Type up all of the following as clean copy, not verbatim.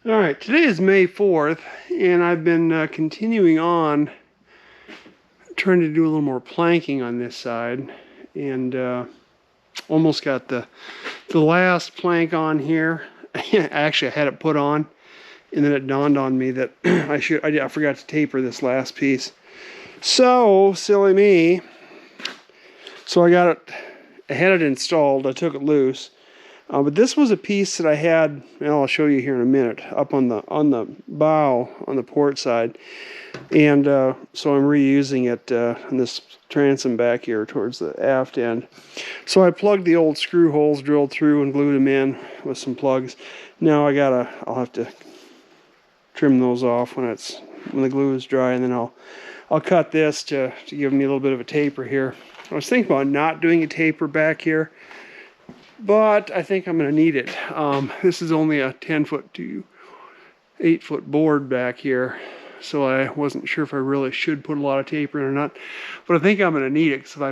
All right, today is May 4th, and I've been continuing on trying to do a little more planking on this side, and almost got the last plank on here. Actually, I had it put on, and then it dawned on me that I forgot to taper this last piece. So silly me. So I had it installed. I took it loose. But this was a piece that I had, and I'll show you here in a minute, up on the bow on the port side, and so I'm reusing it in this transom back here towards the aft end. So I plugged the old screw holes, drilled through, and glued them in with some plugs. Now I'll have to trim those off when the glue is dry, and then I'll cut this to give me a little bit of a taper here. I was thinking about not doing a taper back here, but I think I'm going to need it. This is only a 10-foot to 8-foot board back here, so I wasn't sure if I really should put a lot of taper in or not. But I think I'm going to need it, because when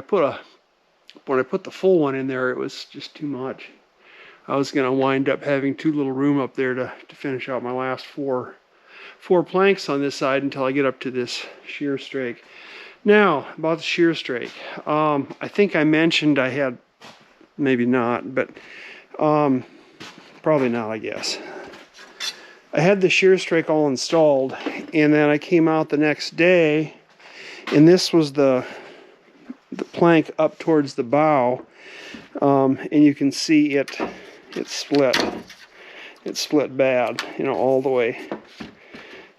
I put the full one in there, it was just too much. I was going to wind up having too little room up there to finish out my last four planks on this side until I get up to this shear strake. Now, about the shear strake. I think I mentioned I had, maybe not, but probably not, I guess. I had the shear strake all installed, and then I came out the next day, and this was the plank up towards the bow, and you can see it split. It split bad, all the way,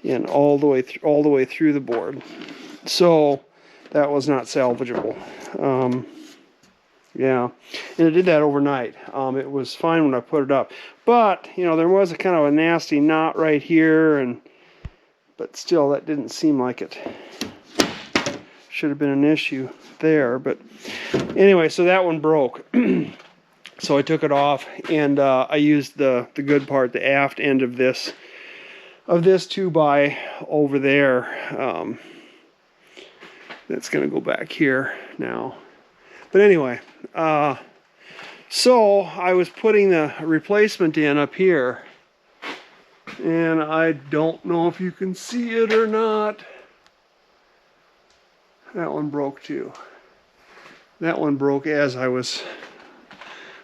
and all the way through the board. So that was not salvageable. Yeah, and it did that overnight. It was fine when I put it up, but there was a kind of a nasty knot right here, but still that didn't seem like it should have been an issue there. But anyway, so that one broke. So I took it off, and I used the good part, the aft end of this 2x over there. That's going to go back here now. But anyway, so I was putting the replacement in up here, and I don't know if you can see it or not. That one broke too. That one broke as I was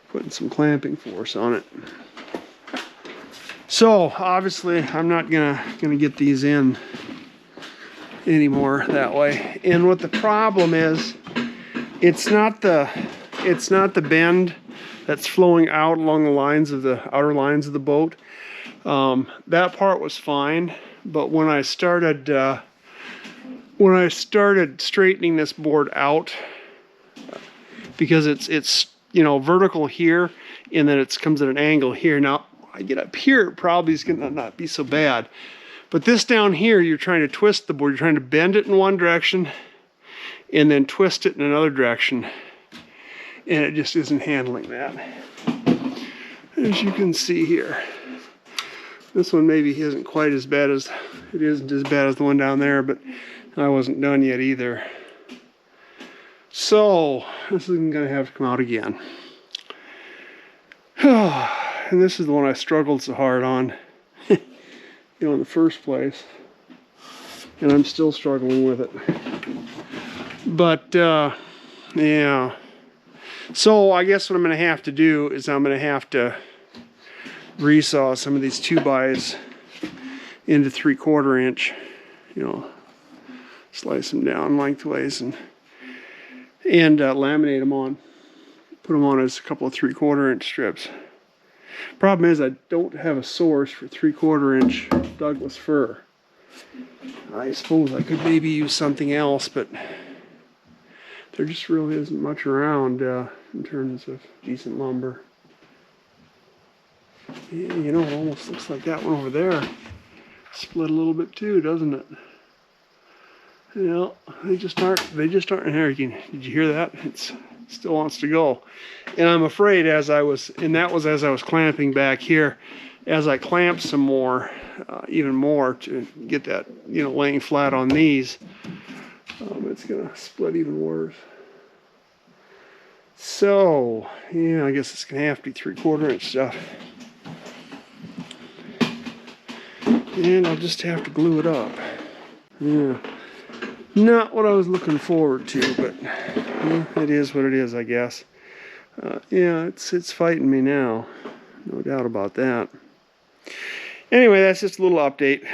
putting some clamping force on it. So obviously I'm not gonna get these in anymore that way. And what the problem is, it's not the bend that's flowing out along the lines of the outer lines of the boat. That part was fine, but when I started straightening this board out, because it's vertical here, and then it comes at an angle here. Now I get up here, it probably is gonna not be so bad, but this down here, you're trying to twist the board. You're trying to bend it in one direction and then twist it in another direction, and it just isn't handling that, as you can see here. This one maybe isn't quite as bad as the one down there, but I wasn't done yet either. So this is gonna have to come out again. And this is the one I struggled so hard on, in the first place, and I'm still struggling with it. But yeah. So I guess what I'm gonna have to do is I'm gonna have to resaw some of these 2x's into 3/4 inch, slice them down lengthways and laminate them on, put them on as a couple of 3/4 inch strips. Problem is I don't have a source for 3/4 inch Douglas fir. I suppose I could maybe use something else, but there just really isn't much around in terms of decent lumber. Yeah, it almost looks like that one over there split a little bit too, doesn't it? They just aren't inheriting. Did you hear that? It still wants to go. And I'm afraid that was as I was clamping back here, as I clamp some more, even more to get that, laying flat on these, it's gonna split even worse. So, yeah, I guess it's gonna have to be 3/4 inch stuff. And I'll just have to glue it up. Yeah. Not what I was looking forward to, but it is what it is, I guess. Yeah, it's fighting me now. No doubt about that. Anyway, that's just a little update.